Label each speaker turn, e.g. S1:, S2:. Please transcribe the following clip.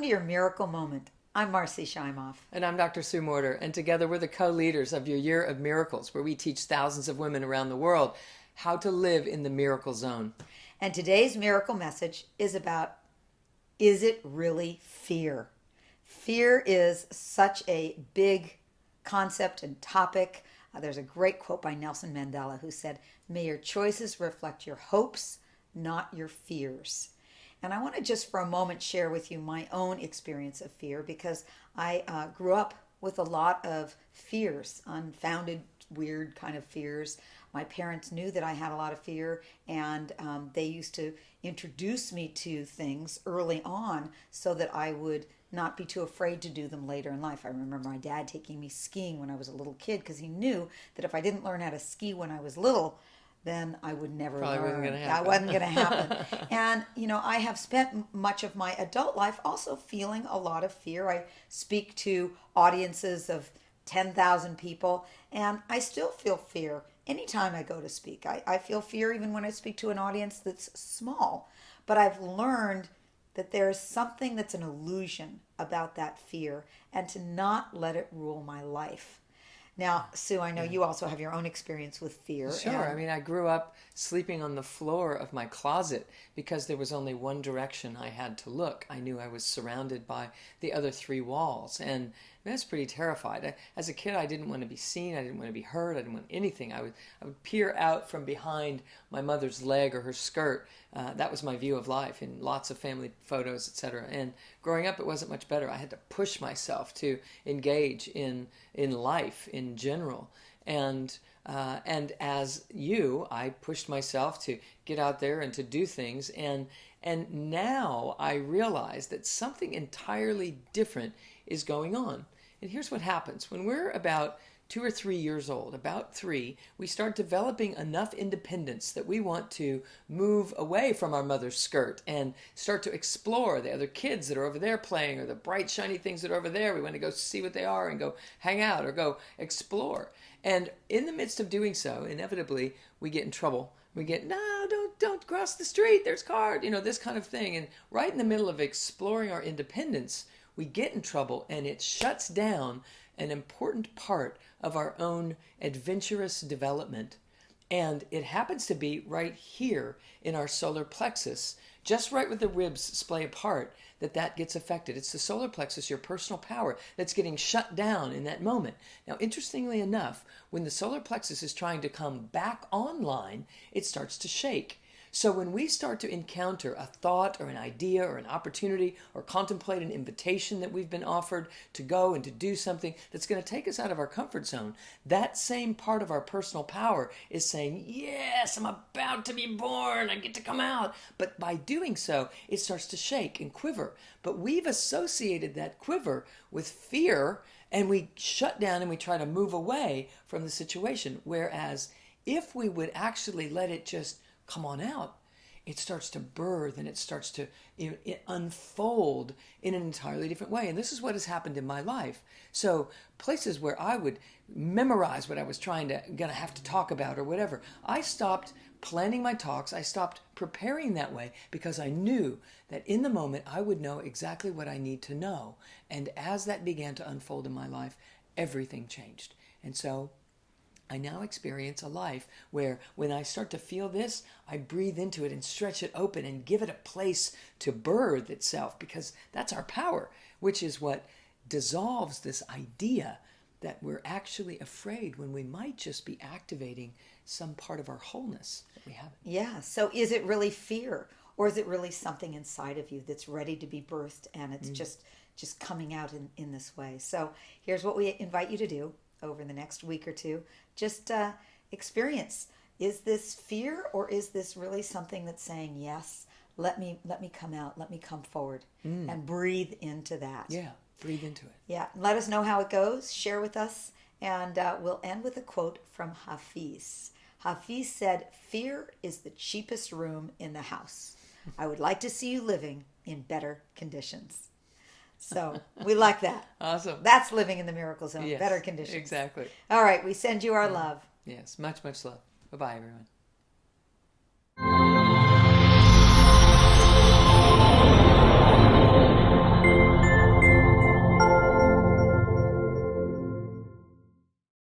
S1: Welcome to your miracle moment. I'm Marci Shimoff.
S2: And I'm Dr. Sue Morter, and together we're the co-leaders of your Year of Miracles, where we teach thousands of women around the world how to live in the miracle zone.
S1: And today's miracle message is about, is it really fear? Fear is such a big concept and topic. There's a great quote by Nelson Mandela who said, "May your choices reflect your hopes, not your fears." And I want to just for a moment share with you my own experience of fear, because I grew up with a lot of fears, unfounded, weird kind of fears. My parents knew that I had a lot of fear, and they used to introduce me to things early on so that I would not be too afraid to do them later in life. I remember my dad taking me skiing when I was a little kid because he knew that if I didn't learn how to ski when I was little, then I would never
S2: Probably
S1: learn.
S2: wasn't gonna happen.
S1: That wasn't going to happen. And, I have spent much of my adult life also feeling a lot of fear. I speak to audiences of 10,000 people, and I still feel fear anytime I go to speak. I feel fear even when I speak to an audience that's small. But I've learned that there's something that's an illusion about that fear, and to not let it rule my life. Now, Sue, I know you also have your own experience with fear.
S2: Sure. I mean, I grew up sleeping on the floor of my closet because there was only one direction I had to look. I knew I was surrounded by the other three walls, and I was pretty terrified. As a kid, I didn't want to be seen. I didn't want to be heard. I didn't want anything. I would peer out from behind my mother's leg or her skirt. That was my view of life in lots of family photos, etc. And growing up, it wasn't much better. I had to push myself to engage in life in general. And as you, I pushed myself to get out there and to do things. And now I realize that something entirely different is going on. And here's what happens. When we're about 2 or 3 years old, about 3, we start developing enough independence that we want to move away from our mother's skirt and start to explore the other kids that are over there playing, or the bright, shiny things that are over there. We want to go see what they are and go hang out or go explore. And in the midst of doing so, inevitably, we get in trouble. We get, no, don't cross the street, there's cars, this kind of thing. And right in the middle of exploring our independence, we get in trouble, and it shuts down an important part of our own adventurous development. And it happens to be right here in our solar plexus, just right where the ribs splay apart, that gets affected. It's the solar plexus, your personal power, that's getting shut down in that moment. Now, interestingly enough, when the solar plexus is trying to come back online, it starts to shake. So when we start to encounter a thought or an idea or an opportunity or contemplate an invitation that we've been offered to go and to do something that's going to take us out of our comfort zone, that same part of our personal power is saying, yes, I'm about to be born, I get to come out. But by doing so, it starts to shake and quiver. But we've associated that quiver with fear, and we shut down and we try to move away from the situation. Whereas if we would actually let it just come on out, it starts to birth, and it starts to it unfold in an entirely different way. And this is what has happened in my life. So places where I would memorize what I was gonna have to talk about or whatever, I stopped planning my talks. I stopped preparing that way because I knew that in the moment I would know exactly what I need to know. And as that began to unfold in my life, everything changed. And so I now experience a life where when I start to feel this, I breathe into it and stretch it open and give it a place to birth itself, because that's our power, which is what dissolves this idea that we're actually afraid when we might just be activating some part of our wholeness that we haven't.
S1: Yeah. So is it really fear, or is it really something inside of you that's ready to be birthed, and it's just coming out in this way? So here's what we invite you to do over the next week or two. Just experience. Is this fear, or is this really something that's saying, yes, let me come out, let me come forward, and breathe into that.
S2: Yeah, breathe into it.
S1: Yeah, let us know how it goes. Share with us, and we'll end with a quote from Hafiz. Hafiz said, "Fear is the cheapest room in the house. I would like to see you living in better conditions." So we like that.
S2: Awesome.
S1: That's living in the miracle zone.
S2: Yes,
S1: better conditions.
S2: Exactly.
S1: All right. We send you our love.
S2: Yes. Much, much love. Bye-bye, everyone.